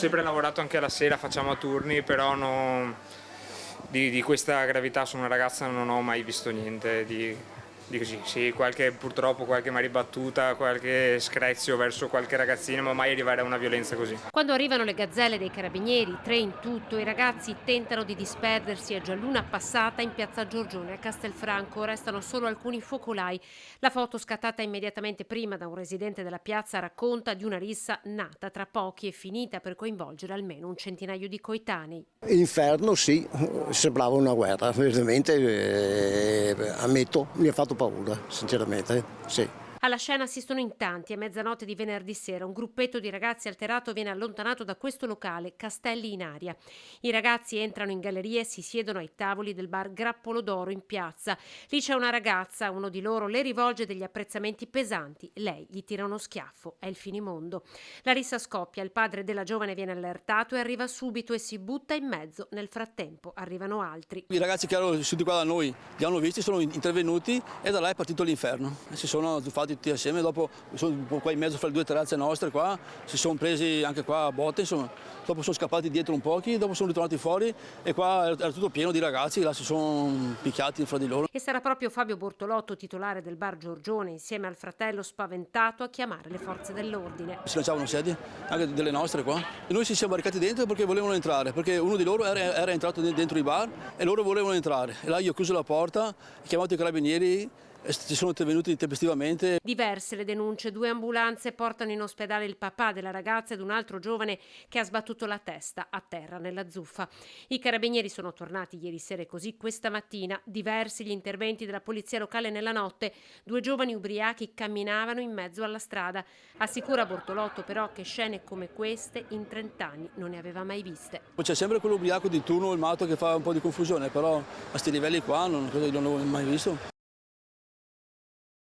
sempre lavorato anche alla sera, facciamo a turni, però di questa gravità su una ragazza non ho mai visto niente di così. Sì, purtroppo qualche maribattuta, qualche screzio verso qualche ragazzino, ma mai arrivare a una violenza così. Quando arrivano le gazzelle dei carabinieri, 3 in tutto, i ragazzi tentano di disperdersi. È già l'una passata in piazza Giorgione a Castelfranco, restano solo alcuni focolai. La foto, scattata immediatamente prima da un residente della piazza, racconta di una rissa nata tra pochi e finita per coinvolgere almeno un centinaio di coetanei. Inferno sì, sembrava una guerra, veramente ammetto, mi ha fatto paura, sinceramente, sì. Alla scena assistono in tanti. A mezzanotte di venerdì sera un gruppetto di ragazzi alterato viene allontanato da questo locale, Castelli in Aria. I ragazzi entrano in galleria e si siedono ai tavoli del bar Grappolo d'Oro in piazza. Lì c'è una ragazza, uno di loro le rivolge degli apprezzamenti pesanti. Lei gli tira uno schiaffo, è il finimondo. La rissa scoppia, il padre della giovane viene allertato e arriva subito e si butta in mezzo. Nel frattempo arrivano altri. I ragazzi che erano seduti qua da noi li hanno visti, sono intervenuti e da là è partito l'inferno. Si sono azzuffati tutti assieme, dopo sono qua in mezzo fra le due terrazze nostre qua, si sono presi anche qua a botte, insomma. Dopo sono scappati dietro un pochi, dopo sono ritornati fuori e qua era tutto pieno di ragazzi, là si sono picchiati fra di loro. E sarà proprio Fabio Bortolotto, titolare del bar Giorgione, insieme al fratello spaventato, a chiamare le forze dell'ordine. Si lanciavano sedie, anche delle nostre qua. E noi ci siamo barricati dentro perché volevano entrare, perché uno di loro era entrato dentro i bar e loro volevano entrare. E là io ho chiuso la porta, ho chiamato i carabinieri e ci sono intervenuti tempestivamente. Diverse le denunce, 2 ambulanze portano in ospedale il papà della ragazza ed un altro giovane che ha sbattuto la testa a terra nella zuffa. I carabinieri sono tornati ieri sera e così questa mattina. Diversi gli interventi della polizia locale nella notte. 2 giovani ubriachi camminavano in mezzo alla strada. Assicura Bortolotto però che scene come queste in 30 anni non ne aveva mai viste. C'è sempre quello ubriaco di turno, il matto che fa un po' di confusione, però a sti livelli qua non credo che non l'ho mai visto.